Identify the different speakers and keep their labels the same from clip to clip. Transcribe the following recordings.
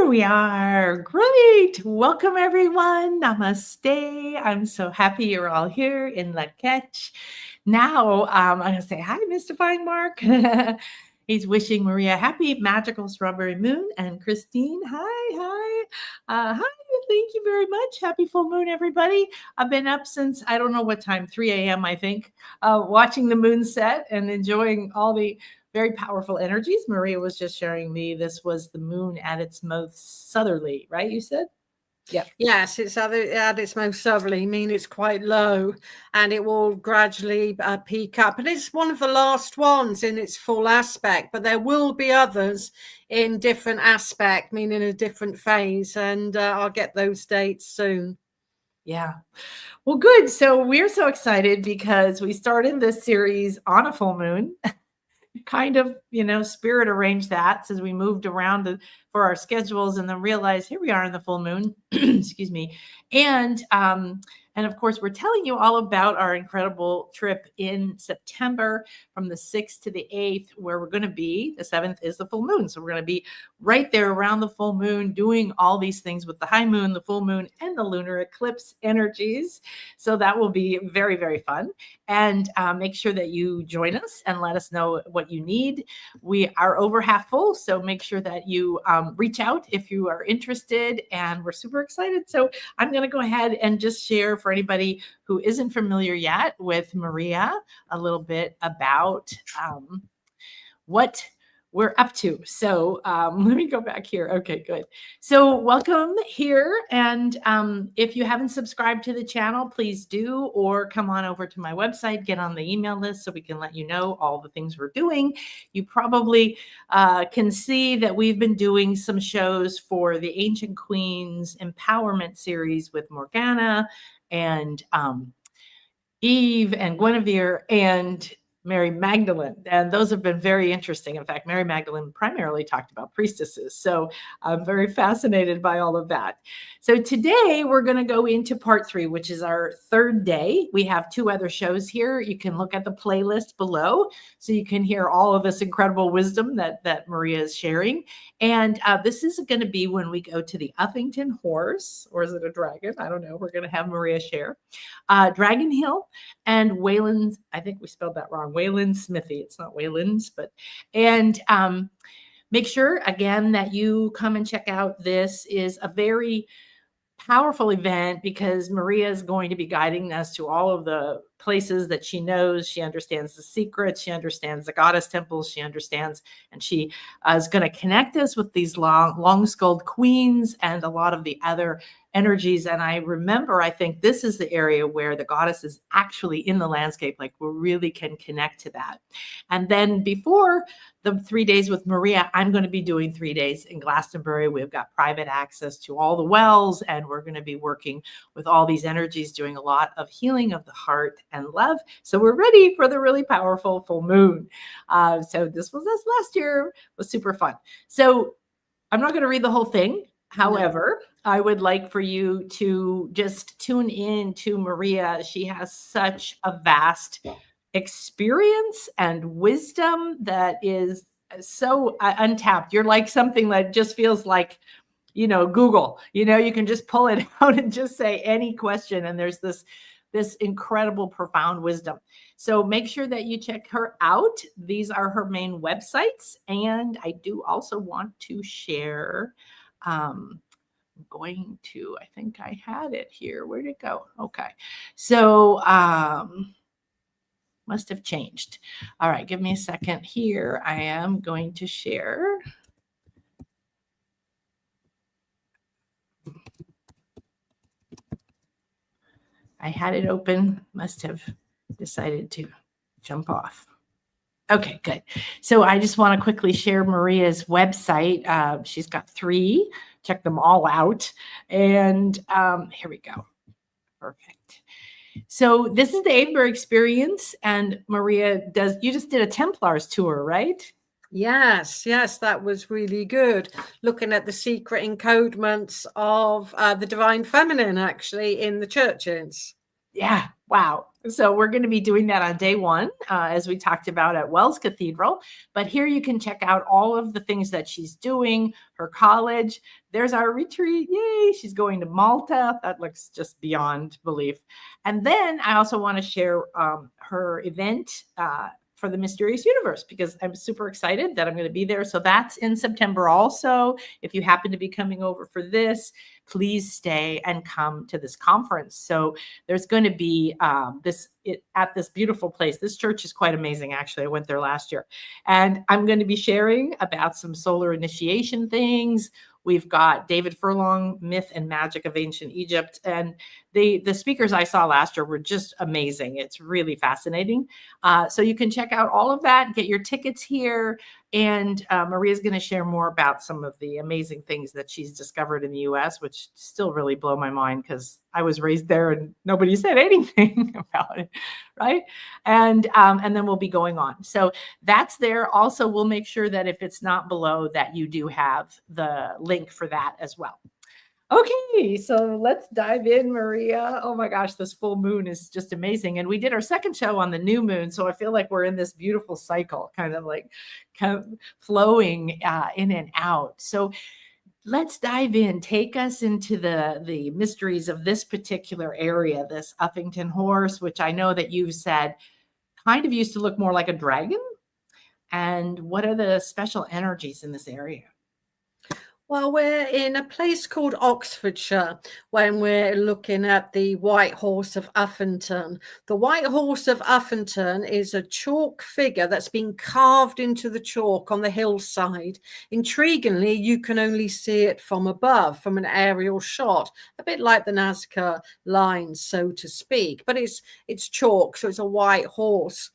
Speaker 1: Here we are. Great. Welcome, everyone. Namaste. I'm so happy you're all here in La Ketch. Now, I'm going to say hi, Mystifying Mark. He's wishing Maria a happy magical strawberry moon. And Christine, hi. Hi. Thank you very much. Happy full moon, everybody. I've been up since, I don't know what time, 3 a.m., I think, watching the moon set and enjoying all the very powerful energies. Maria was just sharing me this was the moon at its most southerly, right? You said?
Speaker 2: Yep. Yes, it's at its most southerly, meaning it's quite low, and it will gradually peak up. And it's one of the last ones in its full aspect, but there will be others in different aspect, meaning a different phase, and I'll get those dates soon.
Speaker 1: Yeah. Well, good. So we're so excited because we started this series on a full moon. Kind of, spirit arranged that as we moved around for our schedules and then realized here we are in the full moon, excuse me. And of course, we're telling you all about our incredible trip in September from the 6th to the 8th, where we're going to be. The 7th is the full moon. So we're going to be right there around the full moon, doing all these things with the high moon, the full moon, and the lunar eclipse energies. So that will be very, very fun. And make sure that you join us and let us know what you need. We are over half full, so make sure that you reach out if you are interested. And we're super excited. So I'm going to go ahead and just share for anybody who isn't familiar yet with Maria a little bit about what we're up to. So let me go back here. Okay, good. So welcome here. And if you haven't subscribed to the channel, please do, or come on over to my website, get on the email list so we can let you know all the things we're doing. You probably can see that we've been doing some shows for the Ancient Queens Empowerment Series with Morgana and Eve and Guinevere and Mary Magdalene. And those have been very interesting. In fact, Mary Magdalene primarily talked about priestesses. So I'm very fascinated by all of that. So today we're going to go into part 3, which is our third day. We have 2 other shows here. You can look at the playlist below so you can hear all of this incredible wisdom that Maria is sharing. And this is going to be when we go to the Uffington horse, or is it a dragon? I don't know. We're going to have Maria share. Dragon Hill and Waylon, I think we spelled that wrong. Waylon Smithy. It's not Waylon's, and make sure again that you come and check out. This is a very powerful event because Maria is going to be guiding us to all of the places that she knows. She understands the secrets. She understands the goddess temples. She understands, and she is going to connect us with these long-skulled queens and a lot of the other energies. And I think this is the area where the goddess is actually in the landscape, like we really can connect to that. And then before the 3 days with Maria, I'm going to be doing 3 days in Glastonbury. We've got private access to all the wells, and we're going to be working with all these energies, doing a lot of healing of the heart and love. So we're ready for the really powerful full moon. So this was us last year. It was super fun. So I'm not going to read the whole thing. However, I would like for you to just tune in to Maria. She has such a vast experience and wisdom that is so untapped. You're like something that just feels like, Google, you can just pull it out and just say any question. And there's this incredible, profound wisdom. So make sure that you check her out. These are her main websites. And I do also want to share, I'm going to, I think I had it here. Where'd it go? Okay. So, must have changed. All right. Give me a second here. I am going to share. I had it open, must have decided to jump off. Okay, good. So I just want to quickly share Maria's website. She's got 3. Check them all out. And here we go. Perfect. So this is the Avebury experience. And Maria, you just did a Templars tour, right?
Speaker 2: Yes, that was really good. Looking at the secret encodements of the divine feminine, actually, in the churches.
Speaker 1: Yeah, wow. So we're going to be doing that on day one, as we talked about at Wells Cathedral. But here you can check out all of the things that she's doing, her college. There's our retreat. Yay. She's going to Malta. That looks just beyond belief. And then I also want to share her event for the Mysterious Universe, because I'm super excited that I'm going to be there. So that's in September also. If you happen to be coming over for this, please stay and come to this conference. So there's going to be at this beautiful place. This church is quite amazing, actually. I went there last year. And I'm going to be sharing about some solar initiation things. We've got David Furlong, Myth and Magic of Ancient Egypt. And the speakers I saw last year were just amazing. It's really fascinating. So you can check out all of that, get your tickets here. And Maria's going to share more about some of the amazing things that she's discovered in the US, which still really blow my mind because I was raised there and nobody said anything about it, right? And then we'll be going on. So that's there. Also, we'll make sure that if it's not below, that you do have the link for that as well. Okay, so let's dive in, Maria. Oh my gosh, this full moon is just amazing. And we did our second show on the new moon. So I feel like we're in this beautiful cycle, kind of flowing in and out. So let's dive in. Take us into the mysteries of this particular area, this Uffington horse, which I know that you've said kind of used to look more like a dragon. And what are the special energies in this area?
Speaker 2: Well, we're in a place called Oxfordshire when we're looking at the White Horse of Uffington. The White Horse of Uffington is a chalk figure that's been carved into the chalk on the hillside. Intriguingly, you can only see it from above, from an aerial shot, a bit like the Nazca lines, so to speak. But it's chalk, so it's a white horse.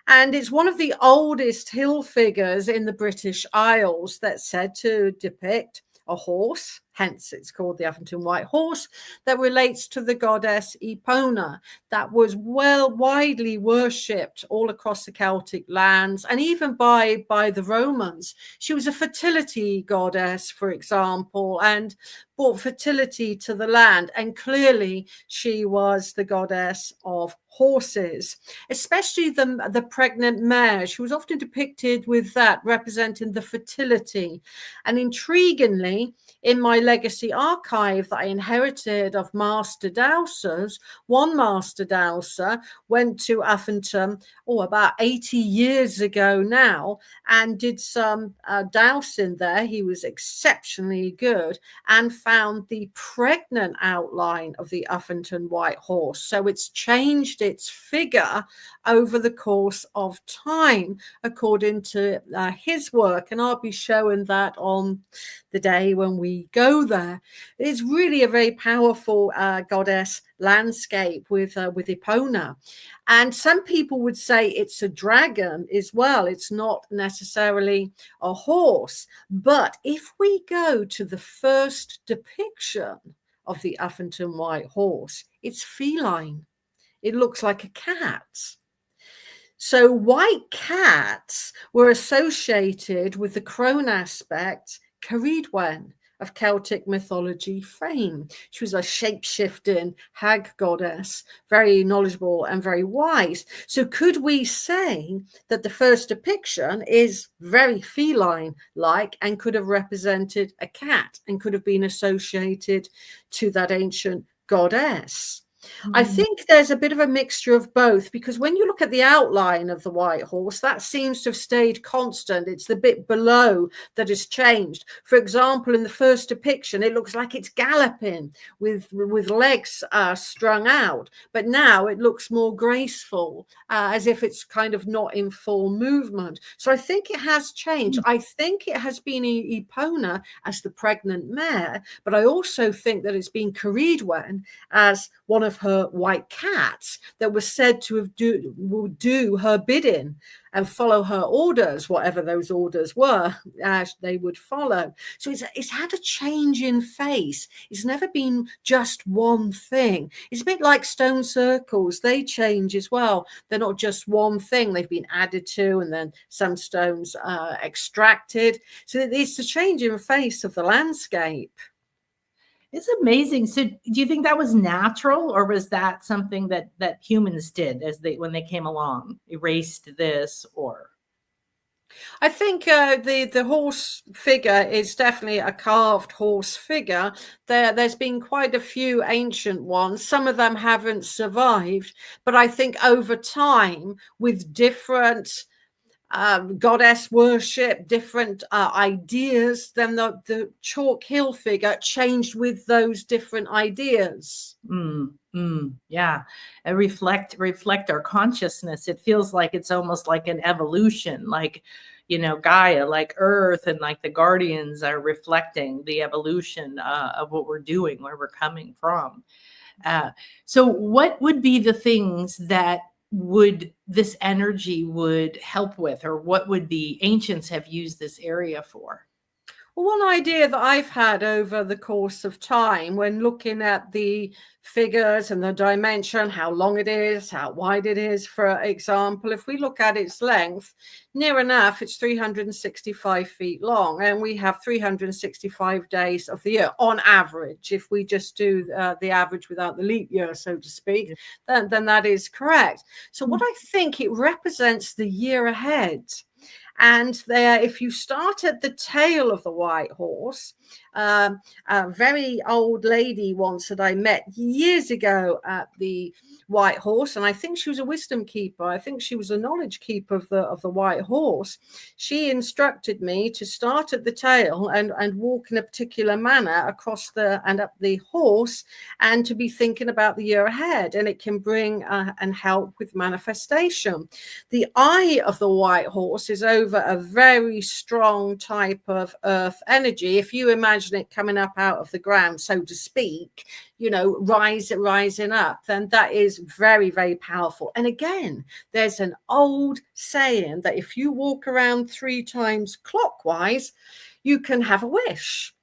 Speaker 2: And it's one of the oldest hill figures in the British Isles that's said to depict a horse, hence it's called the Uffington White Horse, that relates to the goddess Epona, that was widely worshipped all across the Celtic lands and even by the Romans. She was a fertility goddess, for example, and brought fertility to the land. And clearly she was the goddess of horses, especially the pregnant mare. She was often depicted with that, representing the fertility. And intriguingly, in my legacy archive that I inherited of master dowsers, one master dowser went to Uffington about 80 years ago now and did some dowsing there. He was exceptionally good and found the pregnant outline of the Uffington White Horse. So it's changed its figure over the course of time, according to his work. And I'll be showing that on the day when we go there. It's really a very powerful goddess landscape with Epona. And some people would say it's a dragon as well. It's not necessarily a horse. But if we go to the first depiction of the Uffington White Horse, it's feline. It looks like a cat. So white cats were associated with the crone aspect, Ceridwen, of Celtic mythology fame. She was a shape-shifting hag goddess, very knowledgeable and very wise. So could we say that the first depiction is very feline-like and could have represented a cat and could have been associated to that ancient goddess? I think there's a bit of a mixture of both, because when you look at the outline of the white horse, that seems to have stayed constant. It's the bit below that has changed. For example, in the first depiction, it looks like it's galloping with legs strung out, but now it looks more graceful, as if it's kind of not in full movement. So I think it has changed. I think it has been Epona as the pregnant mare, but I also think that it's been Ceridwen as one of her white cats that was said to would do her bidding and follow her orders, whatever those orders were, as they would follow. So it's had a change in face. It's never been just one thing. It's a bit like stone circles. They change as well. They're not just one thing. They've been added to and then some stones extracted. So it's the change in face of the landscape.
Speaker 1: It's amazing. So do you think that was natural, or was that something that humans did when they came along, erased this, or?
Speaker 2: I think the horse figure is definitely a carved horse figure. There's been quite a few ancient ones. Some of them haven't survived, but I think over time, with different goddess worship, different ideas, then the chalk hill figure changed with those different ideas.
Speaker 1: Yeah, and reflect our consciousness. It feels like it's almost like an evolution, like, Gaia, like Earth, and like the guardians are reflecting the evolution of what we're doing, where we're coming from. So what would be the things that this energy would help with, or what would the ancients have used this area for?
Speaker 2: Well, one idea that I've had over the course of time when looking at the figures and the dimension, how long it is, how wide it is, for example, if we look at its length, near enough, it's 365 feet long, and we have 365 days of the year on average. If we just do the average without the leap year, so to speak, then that is correct. So what I think it represents the year ahead. And there, if you start at the tail of the white horse, a very old lady once that I met years ago at the White Horse, and I think she was a wisdom keeper. I think she was a knowledge keeper of the White Horse. She instructed me to start at the tail and walk in a particular manner across and up the horse, and to be thinking about the year ahead, and it can bring and help with manifestation. The eye of the White Horse is over a very strong type of earth energy. If you imagine it coming up out of the ground, so to speak, rising up, then that is very, very powerful. And again, there's an old saying that if you walk around 3 times clockwise, you can have a wish.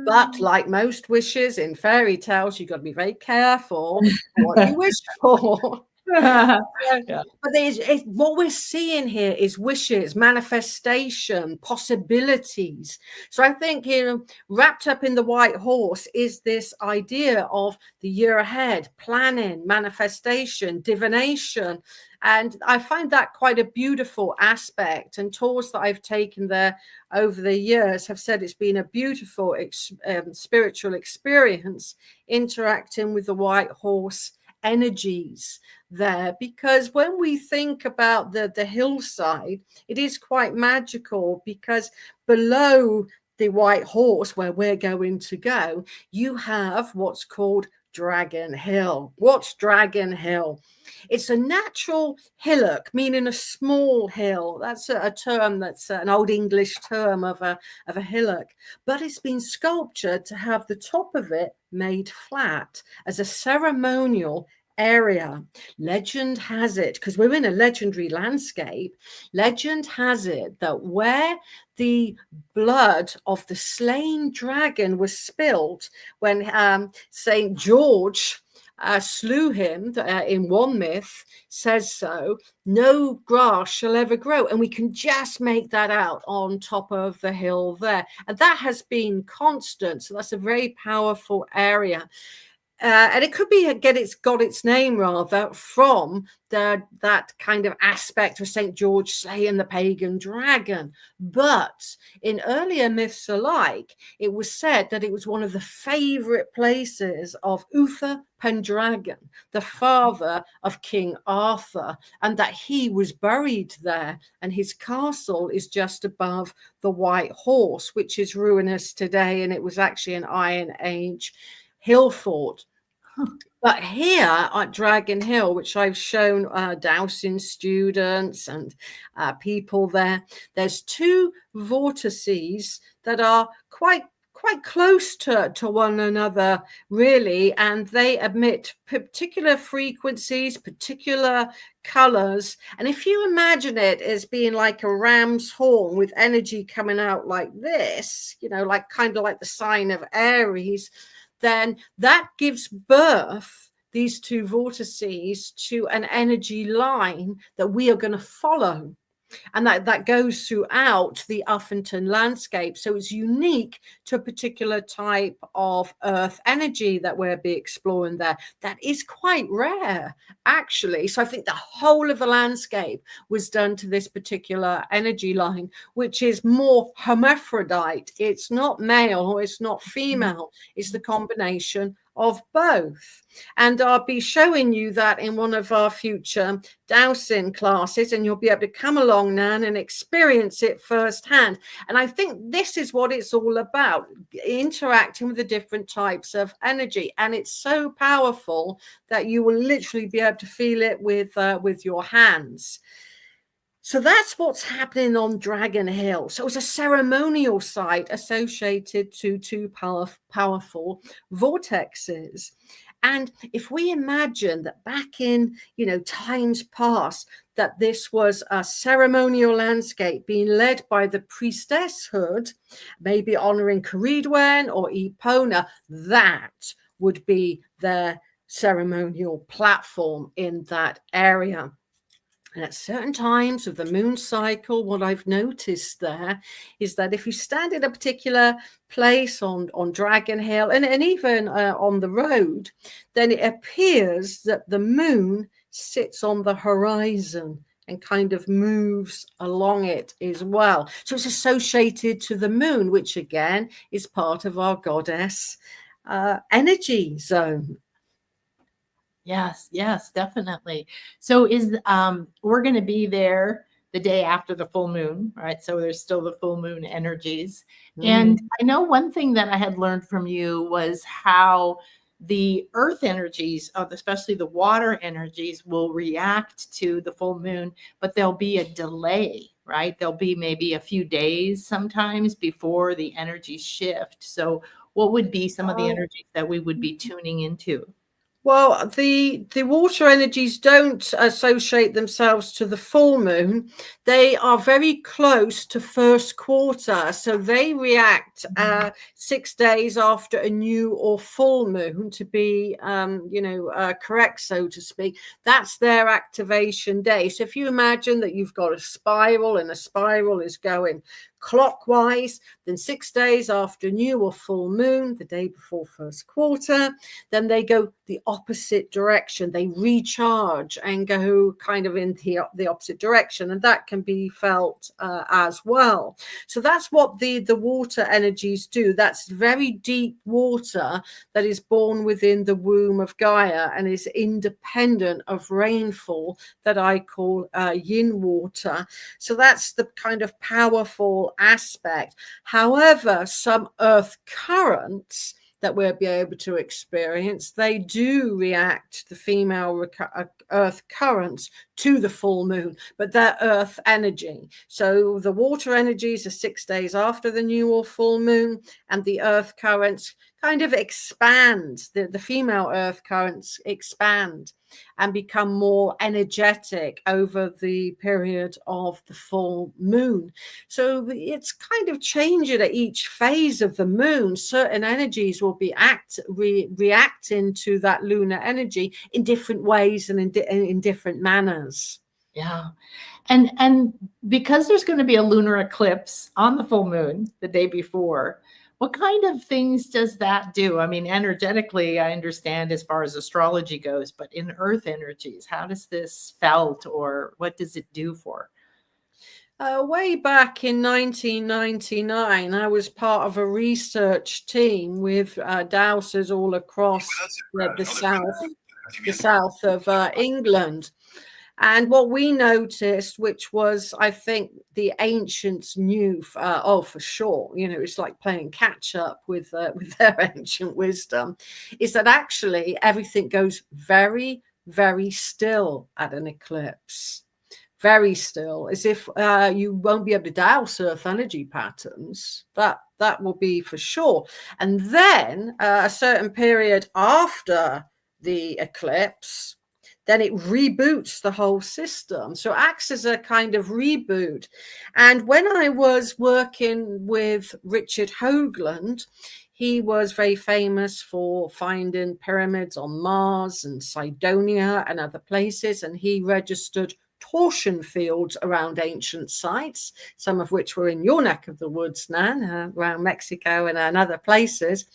Speaker 2: But like most wishes in fairy tales, you've got to be very careful what you wish for.
Speaker 1: Yeah.
Speaker 2: But what we're seeing here is wishes, manifestation, possibilities. So I think wrapped up in the white horse is this idea of the year ahead, planning, manifestation, divination. And I find that quite a beautiful aspect. And tours that I've taken there over the years have said it's been a beautiful spiritual experience interacting with the white horse energies there, because when we think about the hillside, it is quite magical, because below the white horse, where we're going to go, you have what's called Dragon Hill. What's Dragon Hill? It's a natural hillock, meaning a small hill. That's a term that's an old English term of a hillock, but it's been sculptured to have the top of it made flat as a ceremonial area. Legend has it, because we're in a legendary landscape, legend has it that where the blood of the slain dragon was spilt when St. George slew him, in one myth says so, no grass shall ever grow. And we can just make that out on top of the hill there. And that has been constant. So that's a very powerful area. And it could be it's got its name rather from that kind of aspect of St. George slaying the pagan dragon. But in earlier myths alike, it was said that it was one of the favorite places of Uther Pendragon, the father of King Arthur, and that he was buried there, and his castle is just above the White Horse, which is ruinous today, and it was actually an Iron Age hill fort. But here at Dragon Hill, which I've shown dowsing students and people there, there's 2 vortices that are quite close to one another, really, and they emit particular frequencies, particular colors. And if you imagine it as being like a ram's horn with energy coming out like this, like kind of like the sign of Aries, then that gives birth, these 2 vortices, to an energy line that we are going to follow. And that goes throughout the Uffington landscape. So it's unique to a particular type of earth energy that we'll be exploring there. That is quite rare, actually. So I think the whole of the landscape was done to this particular energy line, which is more hermaphrodite. It's not male or it's not female. It's the combination of both. And I'll be showing you that in one of our future dowsing classes, and you'll be able to come along, Nan, and experience it firsthand. And I think this is what it's all about, interacting with the different types of energy. And it's so powerful that you will literally be able to feel it with your hands. So that's what's happening on Dragon Hill. So it's a ceremonial site associated to two powerful vortexes. And if we imagine that back in, times past, that this was a ceremonial landscape being led by the priestesshood, maybe honoring Ceridwen or Epona, that would be their ceremonial platform in that area. And at certain times of the moon cycle, what I've noticed there is that if you stand in a particular place on Dragon Hill and even on the road, then it appears that the moon sits on the horizon and kind of moves along it as well. So it's associated to the moon, which again is part of our goddess energy zone.
Speaker 1: Yes, definitely. So we're going to be there the day after the full moon, right? So there's still the full moon energies. And I know one thing that I had learned from you was how the earth energies, especially the water energies, will react to the full moon, but there'll be a delay, right? There'll be maybe a few days sometimes before the energies shift. So what would be some of the energies that we would be tuning into?
Speaker 2: Well, the water energies don't associate themselves to the full moon. They are very close to first quarter. So they react 6 days after a new or full moon, to be, correct, so to speak. That's their activation day. So if you imagine that you've got a spiral and a spiral is going clockwise, then 6 days after new or full moon, the day before first quarter, then they go the opposite direction. They recharge and go kind of in the opposite direction, and that can be felt as well. So that's what the water energies do. That's very deep water that is born within the womb of Gaia and is independent of rainfall, that I call yin water. So that's the kind of powerful aspect. However, some earth currents that we'll be able to experience, they do react, the female earth currents, to the full moon, but they're earth energy. So the water energies are 6 days after the new or full moon, and the earth currents kind of expand. The female earth currents expand and become more energetic over the period of the full moon. So it's kind of changing at each phase of the moon. Certain energies will be reacting to that lunar energy in different ways and in different manners.
Speaker 1: Yeah. And because there's going to be a lunar eclipse on the full moon the day before, what kind of things does that do? I mean, energetically, I understand as far as astrology goes, but in earth energies, how does this felt, or what does it do for?
Speaker 2: Way back in 1999, I was part of a research team with dowsers all across the south of England. And what we noticed, which was, I think, the ancients knew, for sure, it's like playing catch up with their ancient wisdom, is that actually everything goes very, very still at an eclipse. Very still, as if you won't be able to douse earth energy patterns. That will be for sure. And then a certain period after the eclipse, then it reboots the whole system. So it acts as a kind of reboot. And when I was working with Richard Hoagland, he was very famous for finding pyramids on Mars and Cydonia and other places. And he registered torsion fields around ancient sites, some of which were in your neck of the woods, Nan, around Mexico and other places.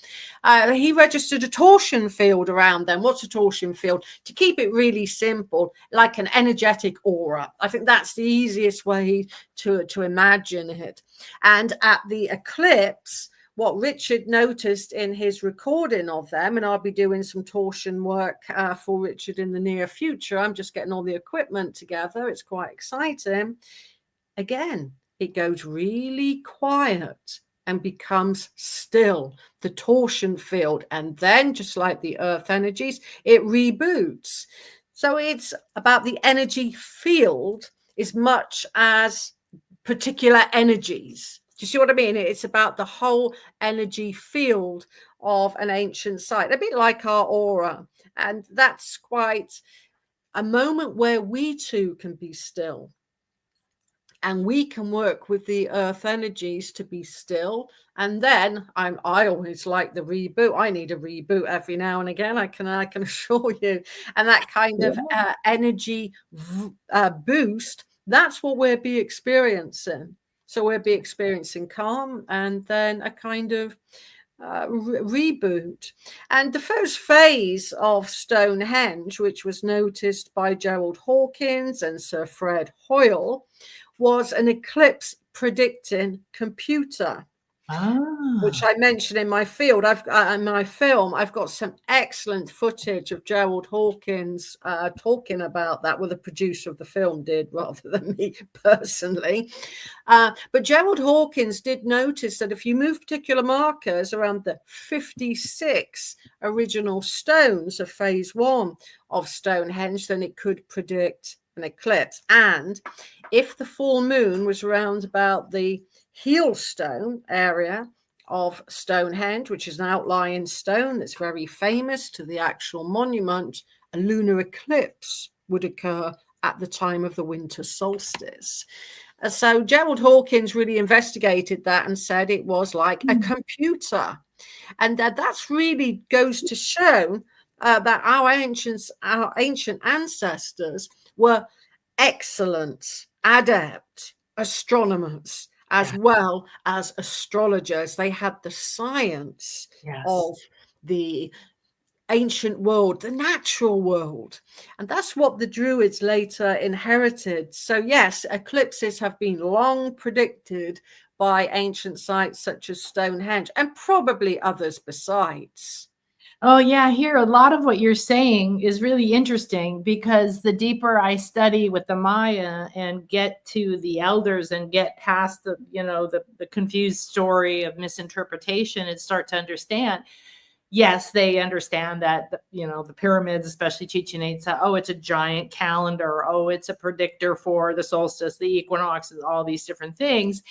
Speaker 2: He registered a torsion field around them. What's a torsion field? To keep it really simple, like an energetic aura. I think that's the easiest way to imagine it. And at the eclipse, what Richard noticed in his recording of them, and I'll be doing some torsion work for Richard in the near future. I'm just getting all the equipment together. It's quite exciting. Again, it goes really quiet and becomes still, the torsion field. And then, just like the earth energies, it reboots. So it's about the energy field as much as particular energies. Do you see what I mean? It's about the whole energy field of an ancient site, a bit like our aura. And that's quite a moment where we too can be still. And we can work with the earth energies to be still. And then I always like the reboot. I need a reboot every now and again, I can assure you. And that kind of energy boost, that's what we'll be experiencing. So we'll be experiencing calm and then a kind of reboot. And the first phase of Stonehenge, which was noticed by Gerald Hawkins and Sir Fred Hoyle, was an eclipse predicting computer. Which I mentioned in my field. In my film, I've got some excellent footage of Gerald Hawkins talking about that. Well, the producer of the film did, rather than me personally. But Gerald Hawkins did notice that if you move particular markers around the 56 original stones of phase 1 of Stonehenge, then it could predict an eclipse. And if the full moon was around about the heel stone area of Stonehenge, which is an outlying stone that's very famous to the actual monument, a lunar eclipse would occur at the time of the winter solstice. So Gerald Hawkins really investigated that and said it was like a computer. And that's really goes to show that our ancient ancestors were excellent, adept astronomers, as well as astrologers. They had the science of the ancient world, the natural world. And that's what the Druids later inherited. So yes, eclipses have been long predicted by ancient sites such as Stonehenge and probably others besides.
Speaker 1: Oh, yeah. Here, a lot of what you're saying is really interesting, because the deeper I study with the Maya and get to the elders and get past the, the confused story of misinterpretation and start to understand, yes, they understand that, the pyramids, especially Chichen Itza, oh, it's a giant calendar. Oh, it's a predictor for the solstice, the equinoxes, all these different things.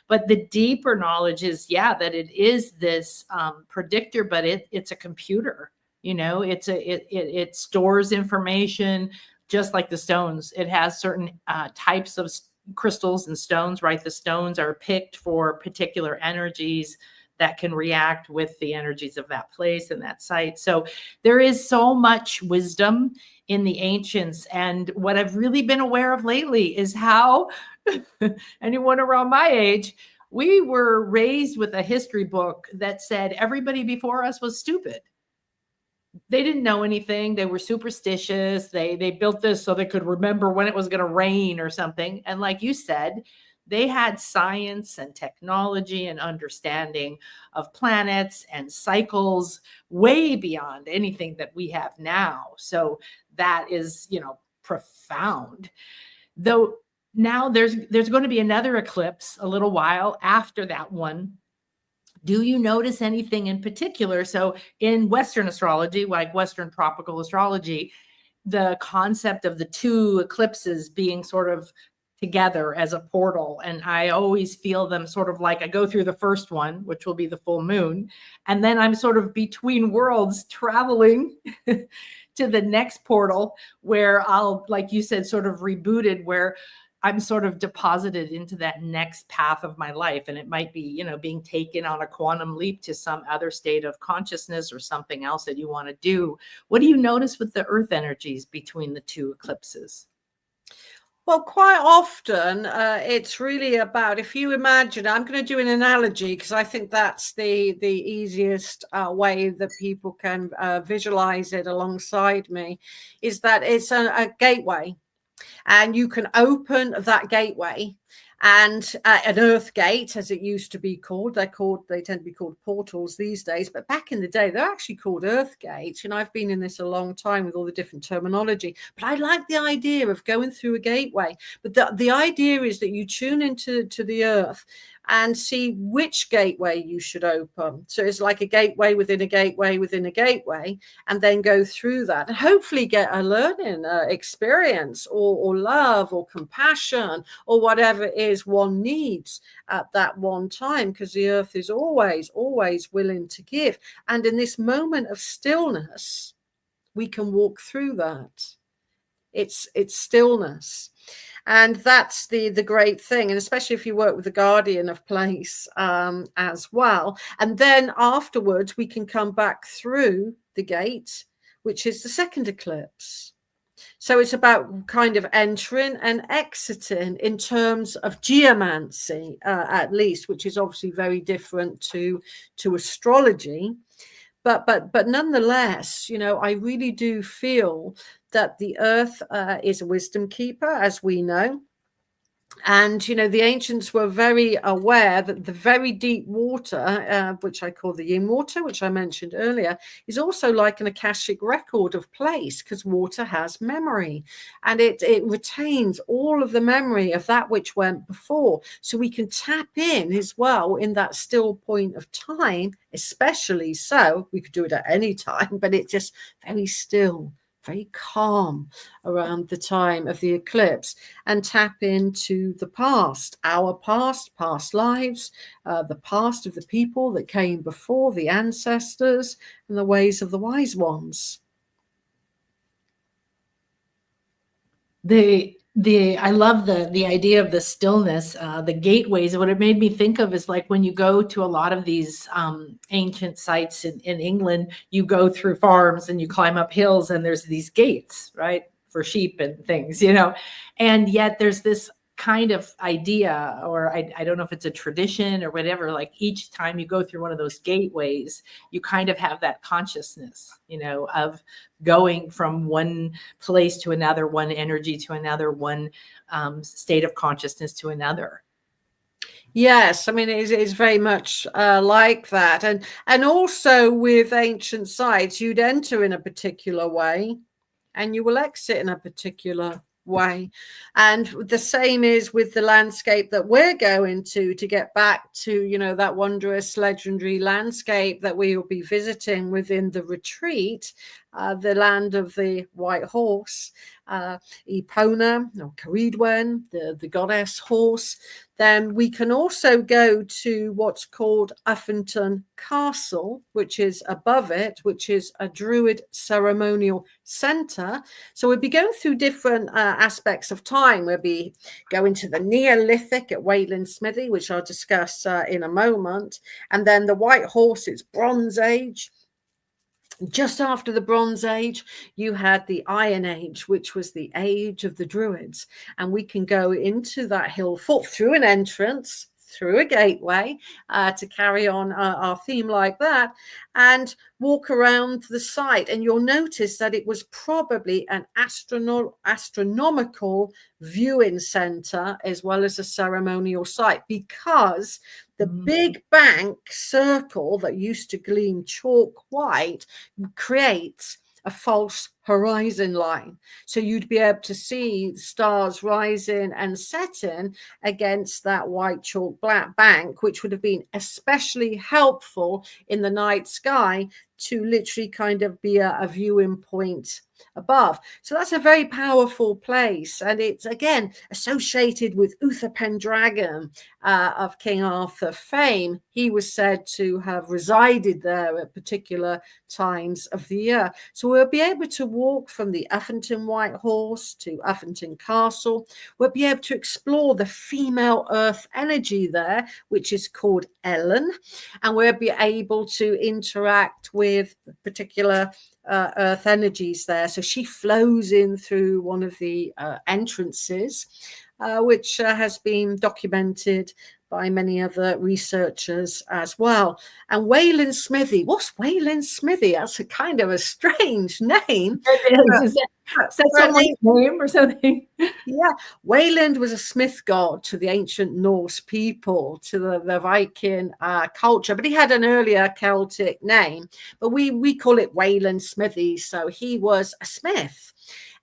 Speaker 1: But the deeper knowledge is, that it is this predictor, but it's a computer. It stores information just like the stones. It has certain types of crystals and stones, right? The stones are picked for particular energies that can react with the energies of that place and that site. So there is so much wisdom in the ancients. And what I've really been aware of lately is how anyone around my age, we were raised with a history book that said everybody before us was stupid. They didn't know anything. They were superstitious. They built this so they could remember when it was going to rain or something. And like you said, they had science and technology and understanding of planets and cycles way beyond anything that we have now. So that is, profound. Though now there's going to be another eclipse a little while after that one. Do you notice anything in particular? So in Western astrology, like Western tropical astrology, the concept of the two eclipses being sort of together as a portal. And I always feel them sort of like I go through the first one, which will be the full moon. And then I'm sort of between worlds traveling to the next portal where I'll, like you said, sort of rebooted, where I'm sort of deposited into that next path of my life. And it might be, being taken on a quantum leap to some other state of consciousness or something else that you want to do. What do you notice with the earth energies between the two eclipses?
Speaker 2: Well, quite often it's really about, if you imagine, I'm going to do an analogy because I think that's the easiest way that people can visualize it alongside me, is that it's a gateway, and you can open that gateway, and an earth gate, as it used to be called. They tend to be called portals these days, but back in the day they're actually called earth gates. I've been in this a long time with all the different terminology, but I like the idea of going through a gateway. But the idea is that you tune into the earth and see which gateway you should open. So it's like a gateway within a gateway within a gateway, and then go through that and hopefully get a learning experience, or love, or compassion, or whatever it is one needs at that one time, because the earth is always willing to give. And in this moment of stillness, we can walk through that. It's stillness. And that's the great thing, and especially if you work with the guardian of place as well. And then afterwards, we can come back through the gate, which is the second eclipse. So it's about kind of entering and exiting in terms of geomancy, at least, which is obviously very different to astrology. But nonetheless, I really do feel that the earth is a wisdom keeper, as we know. And, the ancients were very aware that the very deep water, which I call the yin water, which I mentioned earlier, is also like an Akashic record of place, because water has memory, and it retains all of the memory of that which went before. So we can tap in as well in that still point of time, especially so. We could do it at any time, but it's just very still, very calm around the time of the eclipse, and tap into the past, our past lives, the past of the people that came before, the ancestors, and the ways of the wise ones.
Speaker 1: I love the idea of the stillness, the gateways. What it made me think of is like when you go to a lot of these ancient sites in England, you go through farms and you climb up hills, and there's these gates, right, for sheep and things, and yet there's this kind of idea, or I don't know if it's a tradition or whatever, like each time you go through one of those gateways, you kind of have that consciousness, of going from one place to another, one energy to another, one state of consciousness to another.
Speaker 2: Yes, I mean, it is very much like that. And also with ancient sites, you'd enter in a particular way and you will exit in a particular way. And the same is with the landscape that we're going to get back to, that wondrous, legendary landscape that we will be visiting within the retreat, the land of the white horse, Epona, or Caridwen, the goddess horse. Then we can also go to what's called Uffington Castle, which is above it, which is a Druid ceremonial centre. So we'll be going through different aspects of time. We'll be going to the Neolithic at Waylon Smithy, which I'll discuss in a moment. And then the White Horse, it's Bronze Age. Just after the Bronze Age, you had the Iron Age, which was the age of the Druids. And we can go into that hill fort through an entrance, through a gateway, to carry on our theme like that, and walk around the site. And you'll notice that it was probably an astronomical viewing center as well as a ceremonial site, because the big bank circle that used to gleam chalk white creates a false horizon line. So you'd be able to see stars rising and setting against that white chalk black bank, which would have been especially helpful in the night sky to literally kind of be a viewing point above. So that's a very powerful place, and it's again associated with Uther Pendragon of King Arthur fame. He was said to have resided there at particular times of the year. So we'll be able to walk from the Uffington White Horse to Uffington Castle. We'll be able to explore the female earth energy there, which is called Ellen, and we'll be able to interact with with particular earth energies there. So she flows in through one of the entrances, which has been documented by many other researchers as well. And Waylon Smithy, what's Waylon Smithy? That's a kind of a strange name.
Speaker 1: Is that someone's name or something?
Speaker 2: Yeah, Wayland was a smith god to the ancient Norse people, to the Viking culture, but he had an earlier Celtic name, but we call it Waylon Smithy. So he was a smith,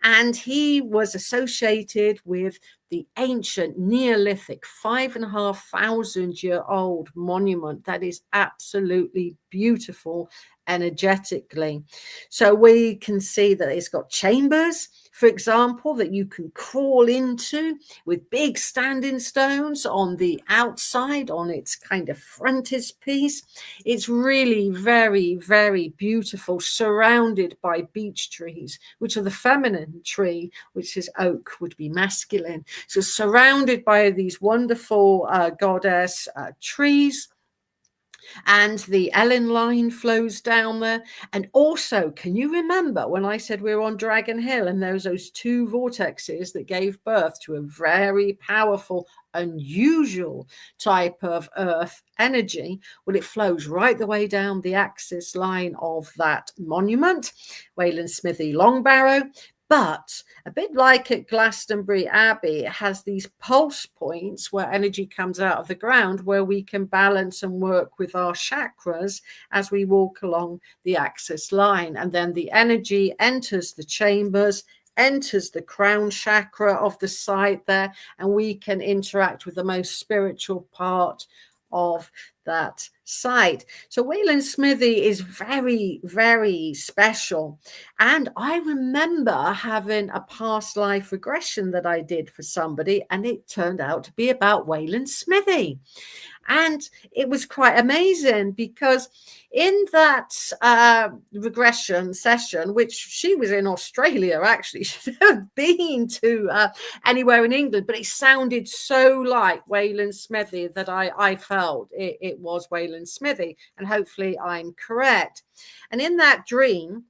Speaker 2: and he was associated with the ancient Neolithic 5,500-year-old monument that is absolutely beautiful energetically. So we can see that it's got chambers, for example, that you can crawl into with big standing stones on the outside, on its kind of frontispiece. It's really very, very beautiful, surrounded by beech trees, which are the feminine tree, which is oak, would be masculine. So surrounded by these wonderful goddess trees. And the Ellen line flows down there. And also, can you remember when I said we were on Dragon Hill and there was those two vortexes that gave birth to a very powerful, unusual type of earth energy? Well, it flows right the way down the axis line of that monument, Waylon Smithy Longbarrow. But a bit like at Glastonbury Abbey, it has these pulse points where energy comes out of the ground, where we can balance and work with our chakras as we walk along the axis line. And then the energy enters the chambers, enters the crown chakra of the site there, and we can interact with the most spiritual part of that site. So Waylon Smithy is very, very special. And I remember having a past life regression that I did for somebody, and it turned out to be about Waylon Smithy. And it was quite amazing because in that regression session, which she was in Australia, actually, she'd never been to anywhere in England, but it sounded so like Waylon Smithy that I felt it was Waylon Smithy, and hopefully I'm correct. And in that dream,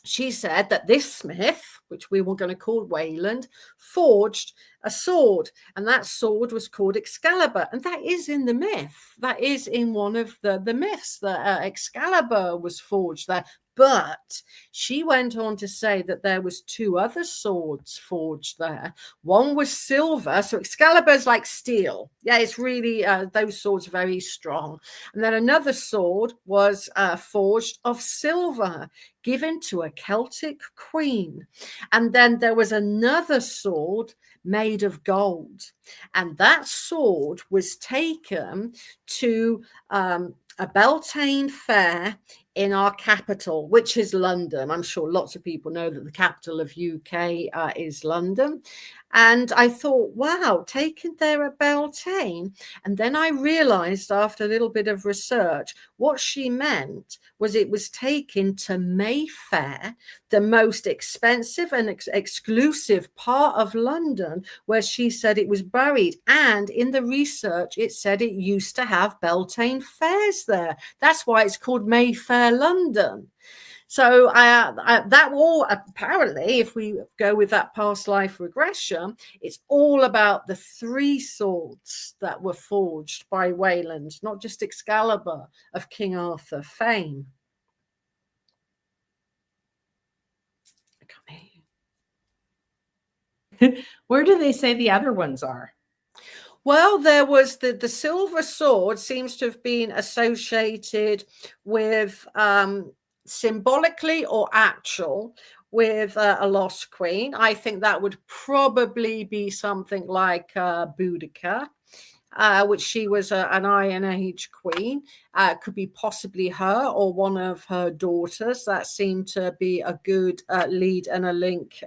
Speaker 2: she said that this smith, which we were going to call Wayland, forged a sword, and that sword was called Excalibur. And that is in the myth. That is in one of the myths that Excalibur was forged there. But she went on to say that there was two other swords forged there. One was silver. So Excalibur's like steel. Yeah, it's really, those swords are very strong. And then another sword was forged of silver, given to a Celtic queen. And then there was another sword made of gold. And that sword was taken to a Beltane fair in our capital, which is London. I'm sure lots of people know that the capital of UK is London. And I thought, wow, taken there at Beltane. And then I realized after a little bit of research, what she meant was it was taken to Mayfair, the most expensive and exclusive part of London, where she said it was buried. And in the research, it said it used to have Beltane fairs there. That's why it's called Mayfair, London. So that all, apparently, if we go with that past life regression, it's all about the three swords that were forged by Wayland, not just Excalibur of King Arthur fame.
Speaker 1: Where do they say the other ones are?
Speaker 2: Well, there was the silver sword seems to have been associated with symbolically or actual with a lost queen. I think that would probably be something like Boudica, which she was an Iron Age queen. Could be possibly her or one of her daughters. That seemed to be a good lead and a link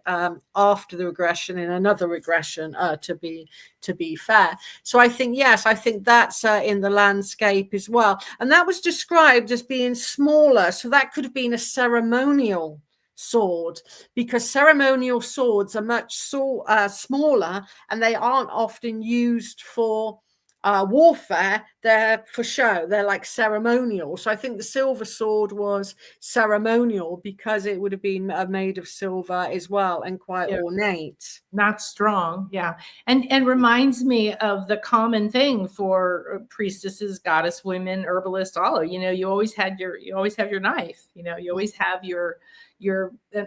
Speaker 2: after the regression in another regression, to be fair. So I think, yes, I think that's in the landscape as well. And that was described as being smaller. So that could have been a ceremonial sword, because ceremonial swords are much smaller, and they aren't often used for warfare, they're for show, they're like ceremonial. So I think the silver sword was ceremonial because it would have been made of silver as well, and quite ornate.
Speaker 1: Not strong. Yeah. And reminds me of the common thing for priestesses, goddess women, herbalists, all, you always have your knife, you always have your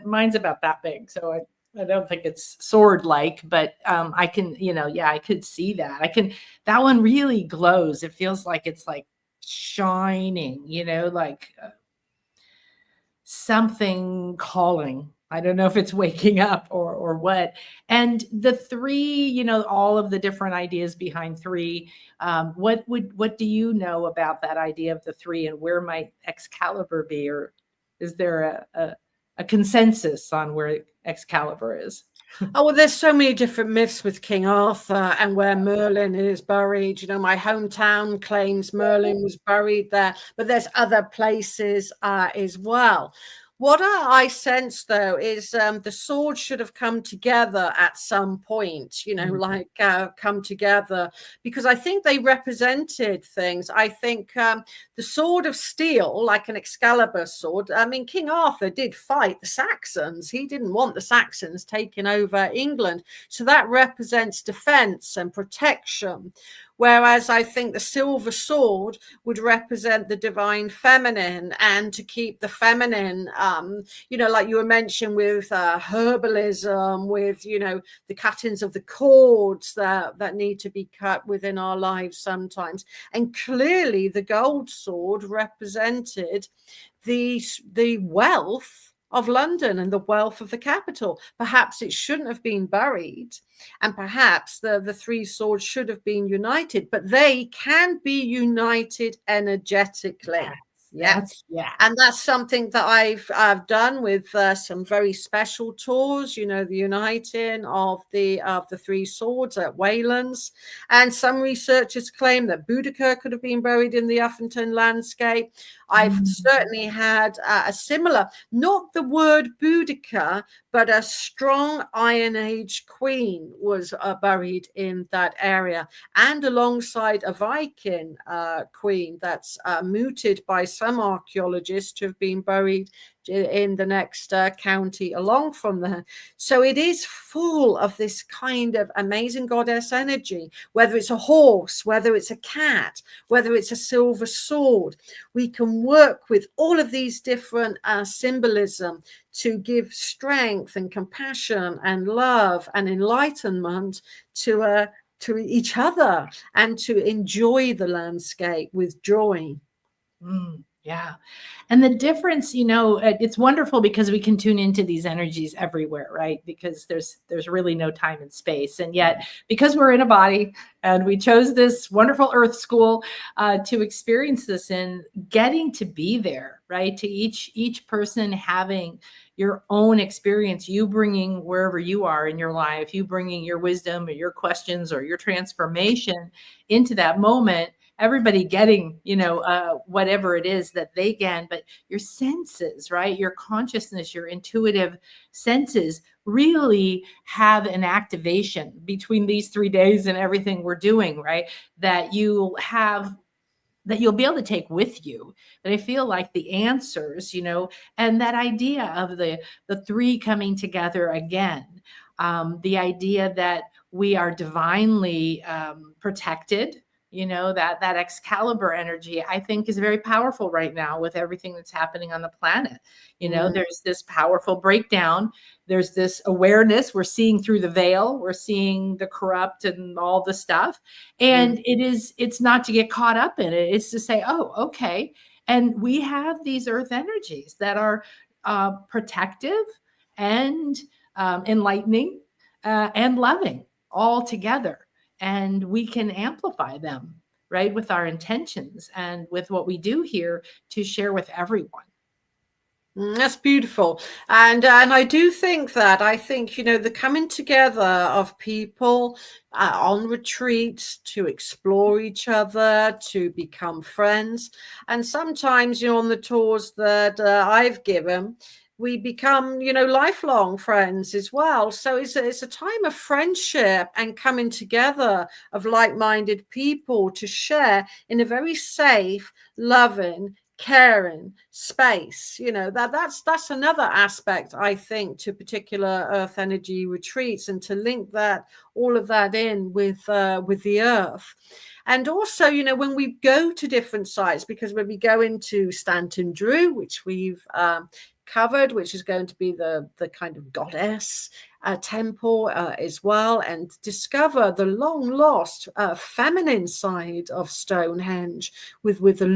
Speaker 1: mine's about that big. So I don't think it's sword like, but I can, I could see that. That one really glows. It feels like it's like shining, like something calling. I don't know if it's waking up or what. And the three, all of the different ideas behind three. What do you know about that idea of the three, and where might Excalibur be, or is there a consensus on where Excalibur is?
Speaker 2: Oh, well, there's so many different myths with King Arthur and where Merlin is buried. My hometown claims Merlin was buried there, but there's other places as well. What I sense, though, is the swords should have come together at some point, come together, because I think they represented things. I think the sword of steel, like an Excalibur sword, I mean, King Arthur did fight the Saxons. He didn't want the Saxons taking over England. So that represents defense and protection. Whereas I think the silver sword would represent the divine feminine, and to keep the feminine, like you were mentioning with herbalism, with, the cuttings of the cords that need to be cut within our lives sometimes. And clearly the gold sword represented the wealth of London and the wealth of the capital. Perhaps it shouldn't have been buried, and perhaps the three swords should have been united, but they can be united energetically.
Speaker 1: Yes.
Speaker 2: And that's something that I've done with some very special tours, the uniting of the three swords at Waylon's. And some researchers claim that Boudicca could have been buried in the Uffington landscape. I've certainly had a similar, not the word Boudicca, but a strong Iron Age queen was buried in that area, and alongside a Viking queen that's mooted by some archaeologists to have been buried in the next county along from there. So it is full of this kind of amazing goddess energy, whether it's a horse, whether it's a cat, whether it's a silver sword. We can work with all of these different symbolism to give strength and compassion and love and enlightenment to each other, and to enjoy the landscape with joy.
Speaker 1: Yeah. And the difference, it's wonderful because we can tune into these energies everywhere, right? Because there's really no time and space. And yet, because we're in a body and we chose this wonderful earth school to experience this in, getting to be there, right? To each person having your own experience, you bringing wherever you are in your life, you bringing your wisdom or your questions or your transformation into that moment, everybody getting, whatever it is that they can, but your senses, right? Your consciousness, your intuitive senses really have an activation between these 3 days and everything we're doing, right? That you'll be able to take with you. But I feel like the answers, and that idea of the three coming together again, the idea that we are divinely protected, that Excalibur energy, I think, is very powerful right now with everything that's happening on the planet. There's this powerful breakdown. There's this awareness. We're seeing through the veil. We're seeing the corrupt and all the stuff. And it's not to get caught up in it. It's to say, oh, okay. And we have these earth energies that are protective and enlightening and loving all together. And we can amplify them, right, with our intentions and with what we do here to share with everyone.
Speaker 2: That's beautiful. And I do think the coming together of people on retreats to explore each other, to become friends. And sometimes, on the tours that I've given, we become, lifelong friends as well. So it's a time of friendship and coming together of like-minded people to share in a very safe, loving, caring space. That's another aspect, I think, to particular earth energy retreats, and to link that, all of that in with the earth. And also, when we go to different sites, because when we go into Stanton Drew, which we've covered, which is going to be the kind of goddess temple as well, and discover the long lost feminine side of Stonehenge with the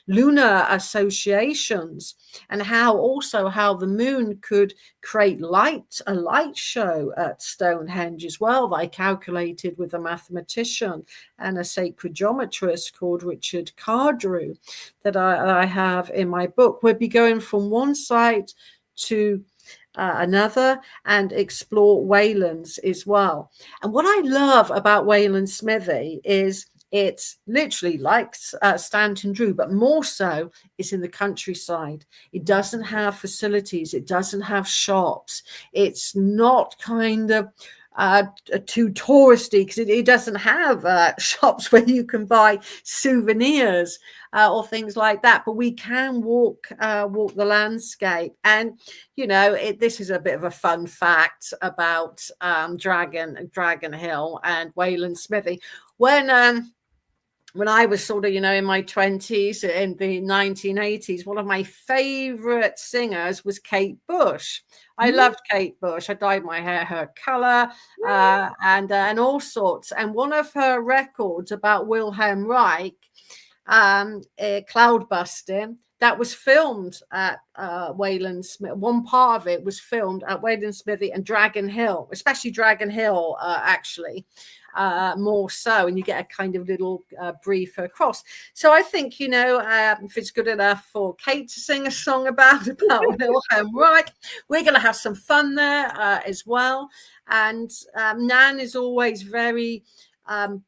Speaker 2: lunar associations, and how the moon could create a light show at Stonehenge as well. They calculated with a mathematician and a sacred geometrist called Richard Cardrew that I have in my book. We'll be going from one site to another and explore Waylon's as well. And what I love about Waylon Smithy is it's literally like Stanton Drew, but more so it's in the countryside. It doesn't have facilities. It doesn't have shops. It's not kind of too touristy, because it doesn't have shops where you can buy souvenirs or things like that. But we can walk the landscape. And this is a bit of a fun fact about Dragon Hill and Waylon Smithy. When I was sort of, in my 20s in the 1980s, one of my favorite singers was Kate Bush. I loved Kate Bush. I dyed my hair her color and all sorts. And one of her records about Wilhelm Reich, cloud busting, that was filmed at Waylon Smith. One part of it was filmed at Waylon Smithy and Dragon Hill, especially Dragon Hill, actually. More so, and you get a kind of little brief across. So I think, if it's good enough for Kate to sing a song about Wilhelm Reich, we're going to have some fun there as well. And Nan is always very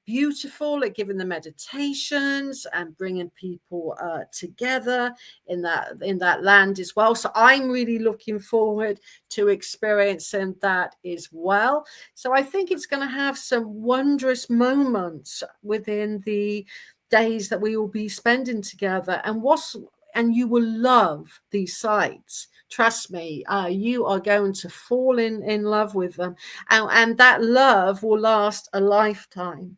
Speaker 2: beautiful at giving the meditations and bringing people together in that land as well. So I'm really looking forward to experiencing that as well. So I think it's going to have some wondrous moments within the days that we will be spending together, and you will love these sites. Trust me, you are going to fall in love with them, and that love will last a lifetime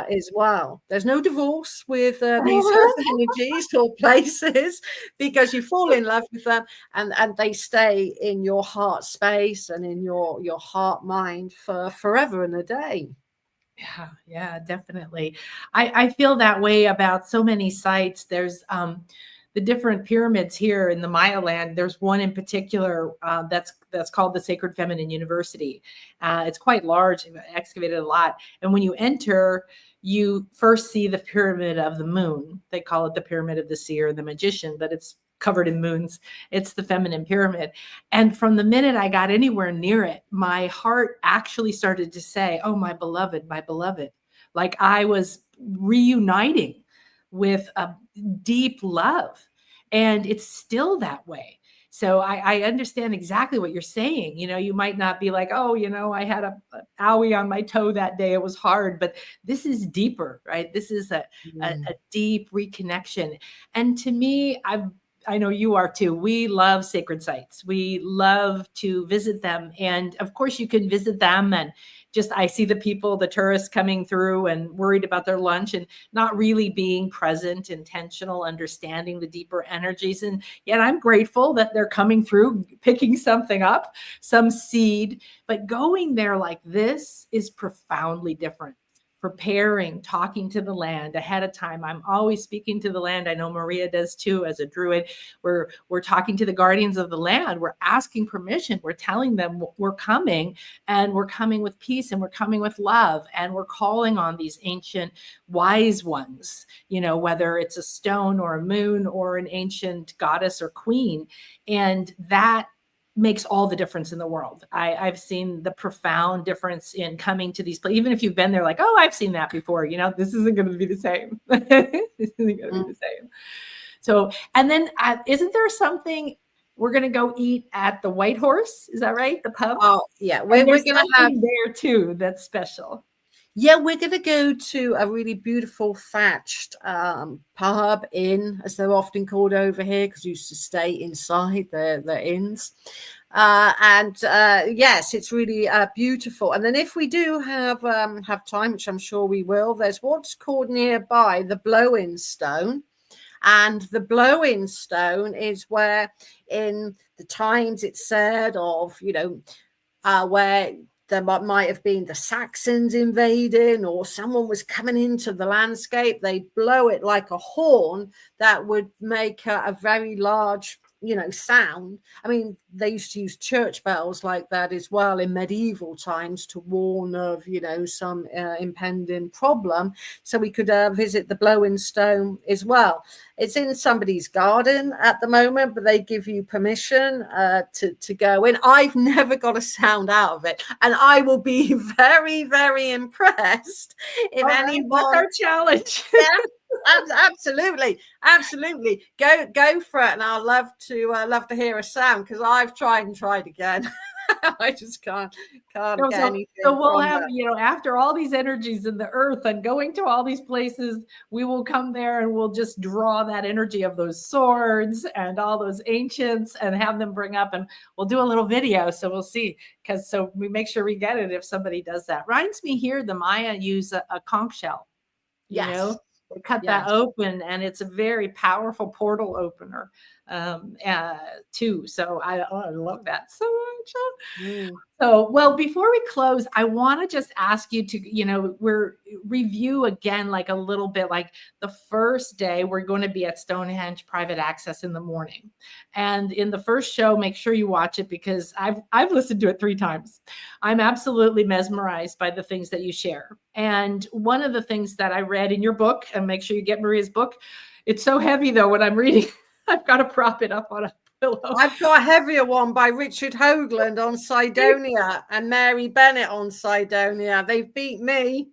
Speaker 2: as well. There's no divorce with these earth energies or places, because you fall in love with them, and they stay in your heart space and in your heart mind for forever and a day.
Speaker 1: Yeah, definitely. I feel that way about so many sites. There's the different pyramids here in the Maya land. There's one in particular that's called the Sacred Feminine University. It's quite large, excavated a lot. And when you enter, you first see the Pyramid of the Moon. They call it the Pyramid of the Seer and the Magician, but it's covered in moons. It's the feminine pyramid. And from the minute I got anywhere near it, my heart actually started to say, oh, my beloved, my beloved. Like I was reuniting with a deep love. And it's still that way. So I understand exactly what you're saying. You might not be like, oh, I had a owie on my toe that day. It was hard, but this is deeper, right? This is a deep reconnection. And to me, I know you are too. We love sacred sites. We love to visit them. And of course you can visit them and I see the people, the tourists coming through and worried about their lunch and not really being present, intentional, understanding the deeper energies. And yet I'm grateful that they're coming through, picking something up, some seed, but going there like this is profoundly different. Preparing, talking to the land ahead of time. I'm always speaking to the land. I know Maria does too, as a druid. We're talking to the guardians of the land. We're asking permission. We're telling them we're coming, and we're coming with peace, and we're coming with love, and we're calling on these ancient wise ones, whether it's a stone or a moon or an ancient goddess or queen. And that makes all the difference in the world. I've seen the profound difference in coming to these places. Even if you've been there like, oh, I've seen that before, this isn't going to be the same. This isn't going to be the same. So, and then isn't there something we're going to go eat at the White Horse. Is that right? The pub?
Speaker 2: Oh, yeah.
Speaker 1: And
Speaker 2: We're
Speaker 1: there's
Speaker 2: going to have,
Speaker 1: something there too that's special.
Speaker 2: yeah, we're going to go to a really beautiful thatched pub, inn, as they're often called over here, because we used to stay inside their inns. Yes, it's really beautiful. And then if we do have time, which I'm sure we will, there's what's called nearby the Blow-in Stone. And the Blow-in Stone is where in the times it's said of, where there might have been the Saxons invading, or someone was coming into the landscape. They blow it like a horn that would make a very large, sound. I mean, they used to use church bells like that as well in medieval times to warn of, some impending problem. So we could visit the Blow-in Stone as well. It's in somebody's garden at the moment, but they give you permission to go in. I've never got a sound out of it, and I will be very, very impressed if anyone.
Speaker 1: That's our challenge.
Speaker 2: Yeah, absolutely. Go for it, and I'll love to hear a sound, because I've tried again. I just can't get anything.
Speaker 1: So we'll have, after all these energies in the earth and going to all these places, we will come there and we'll just draw that energy of those swords and all those ancients and have them bring up, and we'll do a little video. So we'll see, so we make sure we get it if somebody does that. Reminds me here, the Maya use a conch shell,
Speaker 2: Yes.
Speaker 1: They cut that open, and it's a very powerful portal opener too. So I love that so much. So, well, before we close, I want to just ask you to, we're review again, like a little bit, like the first day we're going to be at Stonehenge private access in the morning. And in the first show, make sure you watch it, because I've listened to it 3 times. I'm absolutely mesmerized by the things that you share. And one of the things that I read in your book, and make sure you get Maria's book. It's so heavy though, when I'm reading, I've got to prop it up on a pillow.
Speaker 2: I've got a heavier one by Richard Hoagland on Cydonia and Mary Bennett on Cydonia. They've beat me.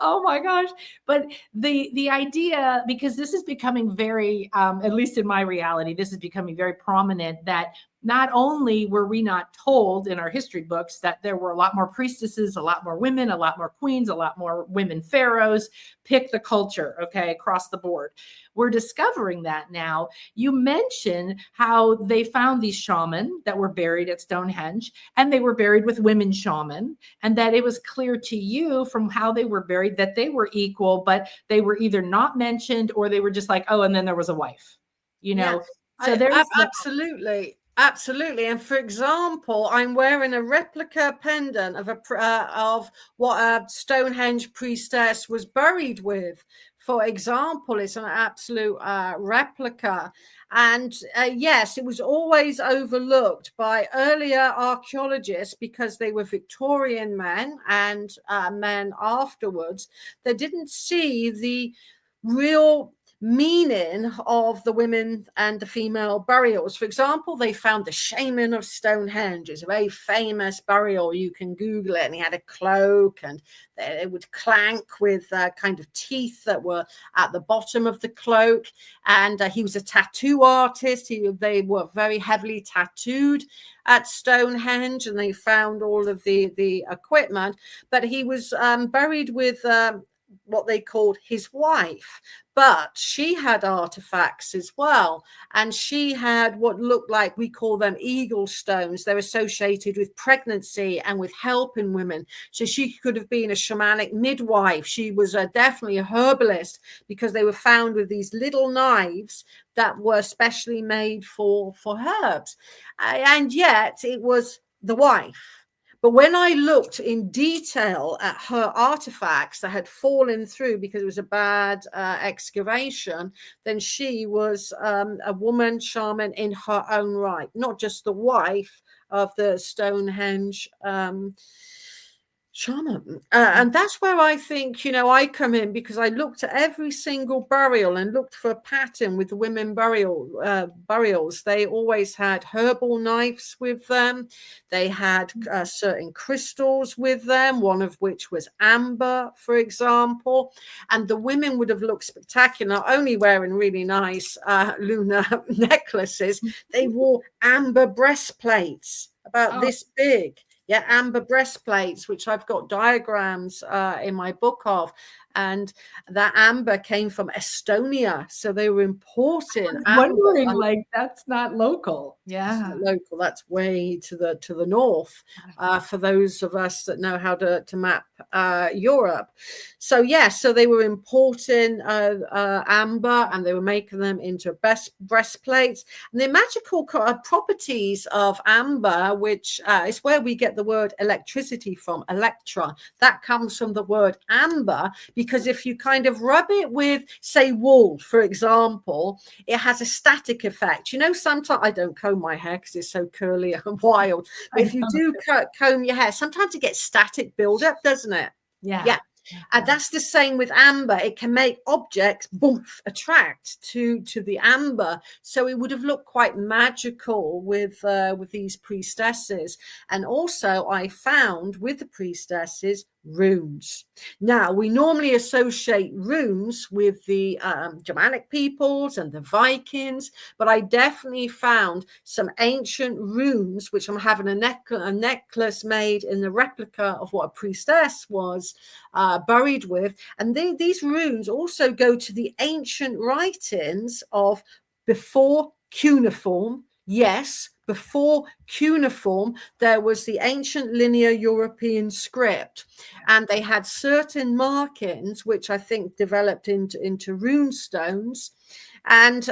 Speaker 1: Oh my gosh. But the idea, because this is becoming very, at least in my reality, this is becoming very prominent, that not only were we not told in our history books that there were a lot more priestesses, a lot more women, a lot more queens, a lot more women pharaohs, pick the culture, okay, across the board. We're discovering that now. You mentioned how they found these shaman that were buried at Stonehenge, and they were buried with women shaman, and that it was clear to you from how they were buried that they were equal, but they were either not mentioned, or they were just like, oh, and then there was a wife,
Speaker 2: Yeah.
Speaker 1: So there's
Speaker 2: Absolutely. And for example, I'm wearing a replica pendant of what a Stonehenge priestess was buried with. For example, it's an absolute replica. And yes, it was always overlooked by earlier archaeologists because they were Victorian men and men afterwards. They didn't see the real meaning of the women and the female burials. For example, they found the shaman of Stonehenge. It's a very famous burial. You can Google it. And he had a cloak, and it would clank with kind of teeth that were at the bottom of the cloak. And he was a tattoo artist. They were very heavily tattooed at Stonehenge, and they found all of the equipment. But he was buried with what they called his wife, but she had artifacts as well, and she had what looked like, we call them eagle stones. They're associated with pregnancy and with helping women, so she could have been a shamanic midwife. She was definitely a herbalist, because they were found with these little knives that were specially made for herbs, and yet it was the wife. But when I looked in detail at her artifacts that had fallen through because it was a bad excavation, then she was a woman shaman in her own right, not just the wife of the Stonehenge Shaman. And that's where I think, I come in, because I looked at every single burial and looked for a pattern with the women burials. They always had herbal knives with them. They had certain crystals with them, one of which was amber, for example. And the women would have looked spectacular, not only wearing really nice lunar necklaces, they wore amber breastplates about this big. Yeah, amber breastplates, which I've got diagrams in my book of. And that amber came from Estonia. So they were importing amber.
Speaker 1: Wondering, like, that's not local. Yeah.
Speaker 2: It's not local. That's way to the north, for those of us that know how to map Europe. So so they were importing amber, and they were making them into breastplates. And the magical properties of amber, which is where we get the word electricity from, electra, that comes from the word amber, because if you kind of rub it with, say, wool, for example, it has a static effect. Sometimes I don't comb my hair because it's so curly and wild. But if you do comb your hair, sometimes it gets static buildup, doesn't it? Yeah. And that's the same with amber. It can make objects attract to the amber. So it would have looked quite magical with these priestesses. And also I found with the priestesses runes. Now, we normally associate runes with the Germanic peoples and the Vikings, but I definitely found some ancient runes, which I'm having a necklace made in the replica of what a priestess was buried with. And these runes also go to the ancient writings of before cuneiform. Yes, before cuneiform, there was the ancient linear European script, and they had certain markings, which I think developed into rune stones. And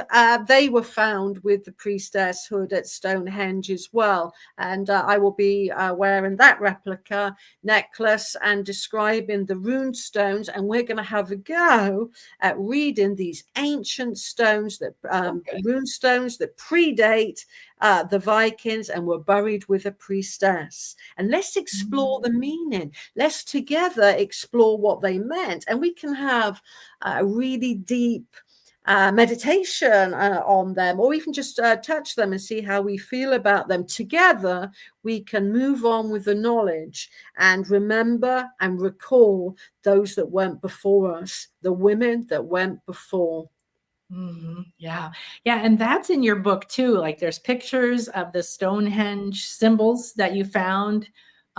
Speaker 2: they were found with the priestesshood at Stonehenge as well. And I will be wearing that replica necklace and describing the rune stones. And we're going to have a go at reading these ancient stones, rune stones that predate the Vikings and were buried with a priestess. And let's explore the meaning. Let's together explore what they meant. And we can have a really deep meditation on them, or even just touch them and see how we feel about them. Together, we can move on with the knowledge and remember and recall those that went before us, the women that went before.
Speaker 1: Mm-hmm. Yeah. And that's in your book too. Like, there's pictures of the Stonehenge symbols that you found,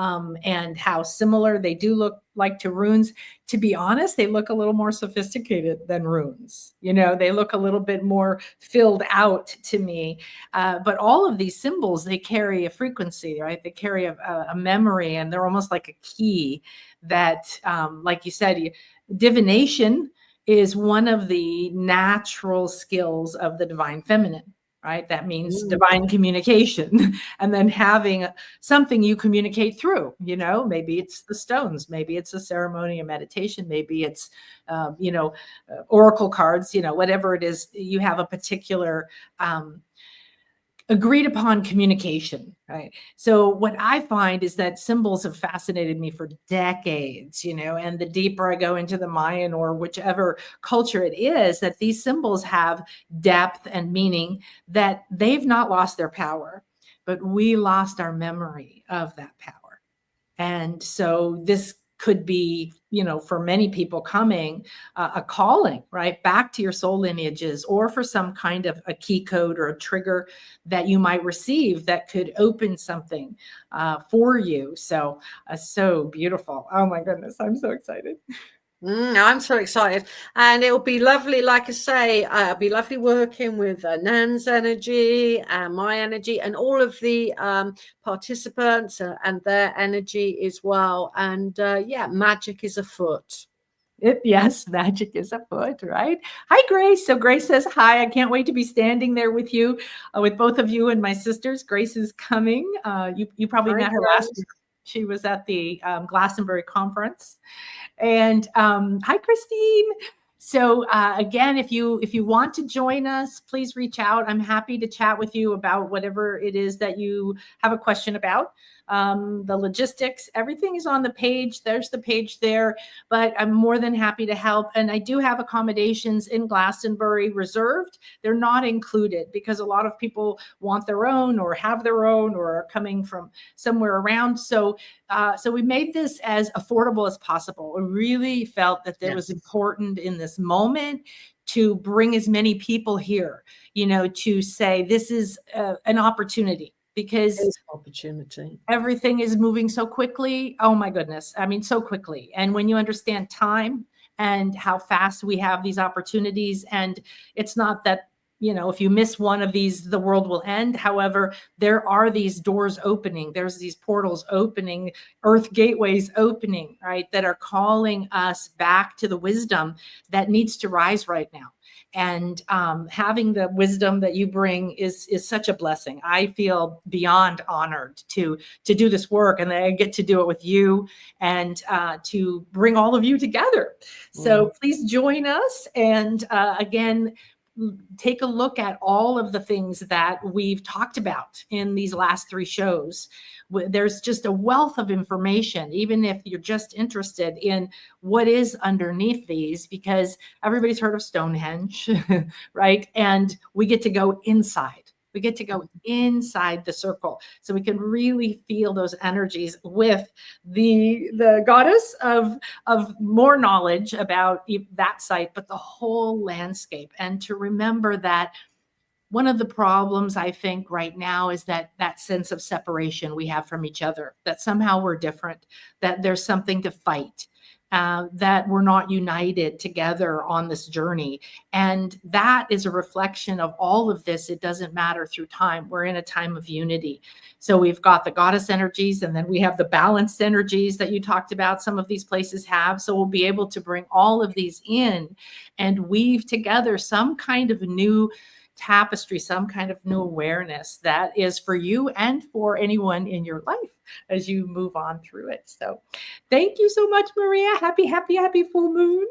Speaker 1: and how similar they do look like to runes. To be honest, they look a little more sophisticated than runes. They look a little bit more filled out to me. But all of these symbols, they carry a frequency, right? They carry a memory, and they're almost like a key that, like you said, divination is one of the natural skills of the divine feminine, right? That means divine communication, and then having something you communicate through. Maybe it's the stones, maybe it's a ceremony, a meditation, maybe it's oracle cards, whatever it is. You have a particular agreed upon communication, right? So what I find is that symbols have fascinated me for decades, and the deeper I go into the Mayan or whichever culture it is, that these symbols have depth and meaning, that they've not lost their power, but we lost our memory of that power. And so this could be, for many people coming, a calling, right, back to your soul lineages, or for some kind of a key code or a trigger that you might receive that could open something for you. So beautiful. Oh my goodness, I'm so excited.
Speaker 2: I'm so excited, and it'll be lovely. Like I say, it'll be lovely working with Nan's energy and my energy, and all of the participants and their energy as well. And magic is afoot.
Speaker 1: Yes, magic is afoot, right? Hi, Grace. So Grace says hi. I can't wait to be standing there with you, with both of you and my sisters. Grace is coming. You probably met her last year. She was at the Glastonbury conference. And hi, Christine. So again, if you want to join us, please reach out. I'm happy to chat with you about whatever it is that you have a question about. the logistics, everything is on the page. There's the page there, but I'm more than happy to help. And I do have accommodations in Glastonbury reserved. They're not included because a lot of people want their own or have their own or are coming from somewhere around. So we made this as affordable as possible. We really felt that it was important in this moment to bring as many people here, to say this is an opportunity, because everything is moving so quickly. Oh my goodness. I mean, so quickly. And when you understand time and how fast we have these opportunities, and it's not that, if you miss one of these, the world will end. However, there are these doors opening. There's these portals opening, earth gateways opening, right, that are calling us back to the wisdom that needs to rise right now. And having the wisdom that you bring is such a blessing. I feel beyond honored to do this work, and I get to do it with you and to bring all of you together. So please join us. And again, take a look at all of the things that we've talked about in these last 3 shows. There's just a wealth of information, even if you're just interested in what is underneath these, because everybody's heard of Stonehenge, right? And we get to go inside. We get to go inside the circle, so we can really feel those energies with the goddess of more knowledge about that site, but the whole landscape. And to remember that one of the problems, I think, right now is that sense of separation we have from each other, that somehow we're different, that there's something to fight, that we're not united together on this journey. And that is a reflection of all of this. It doesn't matter through time. We're in a time of unity. So we've got the goddess energies, and then we have the balanced energies that you talked about. Some of these places have. So we'll be able to bring all of these in and weave together some kind of new tapestry, some kind of new awareness that is for you and for anyone in your life as you move on through it. So thank you so much, Maria. Happy full moon.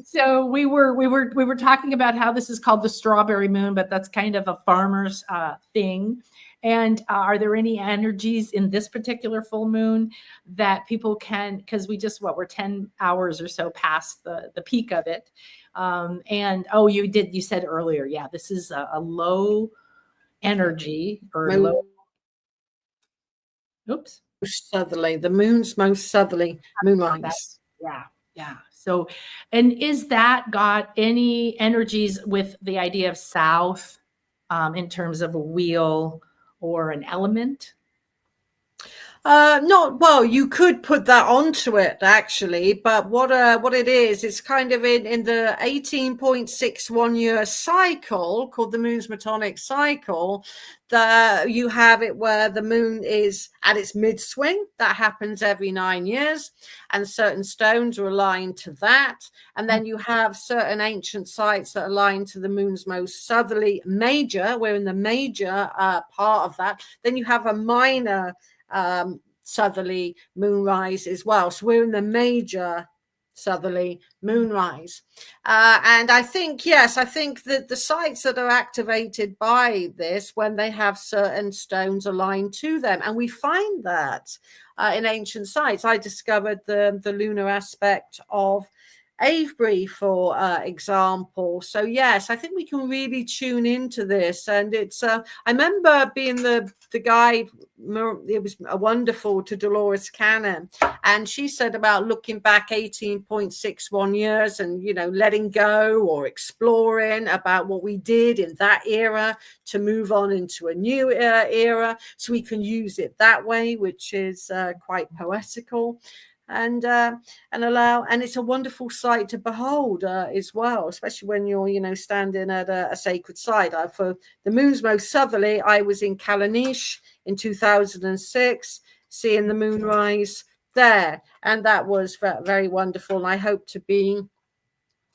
Speaker 1: So we were talking about how this is called the strawberry moon, but that's kind of a farmer's thing. And are there any energies in this particular full moon that people can, because we're 10 hours or so past the peak of it. And you said earlier, this is a low energy or low. Oops.
Speaker 2: Southerly, the moon's most southerly moonrise.
Speaker 1: Yeah. So, and is that got any energies with the idea of south in terms of a wheel or an element?
Speaker 2: Not well. You could put that onto it actually, but what it is, it's kind of in the 18.61 year cycle called the moon's metonic cycle. That you have it where the moon is at its mid swing. That happens every 9 years, and certain stones are aligned to that. And then you have certain ancient sites that align to the moon's most southerly major. We're in the major part of that. Then you have a minor southerly moonrise as well. So we're in the major southerly moonrise. And I think that the sites that are activated by this, when they have certain stones aligned to them, and we find that in ancient sites. I discovered the lunar aspect of Avebury, for example. So yes, I think we can really tune into this. And it's I remember being the guide. It was wonderful, to Dolores Cannon, and she said about looking back 18.61 years and letting go or exploring about what we did in that era to move on into a new era, so we can use it that way, which is quite poetical. And it's a wonderful sight to behold as well, especially when you're standing at a sacred site. For the moon's most southerly, I was in Callanish in 2006, seeing the moonrise there, and that was very wonderful. And I hope to be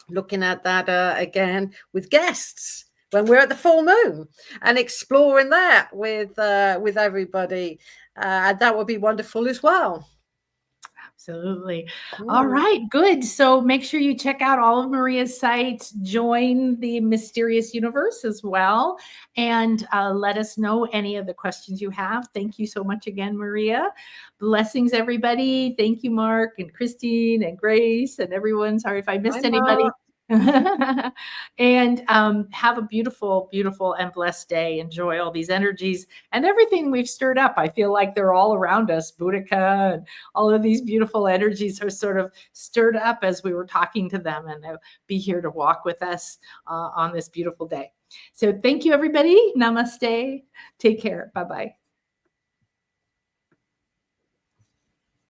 Speaker 2: looking at that again with guests when we're at the full moon and exploring that with everybody. That would be wonderful as well.
Speaker 1: Absolutely. All
Speaker 2: Cool.
Speaker 1: right, good. So make sure you check out all of Maria's sites, join the Mysterious Universe as well, and let us know any of the questions you have. Thank you so much again, Maria. Blessings, everybody. Thank you, Mark and Christine and Grace and everyone. Sorry if I missed
Speaker 2: Bye,
Speaker 1: anybody.
Speaker 2: Mark.
Speaker 1: And have a beautiful, beautiful and blessed day. Enjoy all these energies and everything we've stirred up. I feel like they're all around us. Boudica and all of these beautiful energies are sort of stirred up as we were talking to them, and they'll be here to walk with us on this beautiful day. So thank you, everybody. Namaste. Take care. Bye-bye.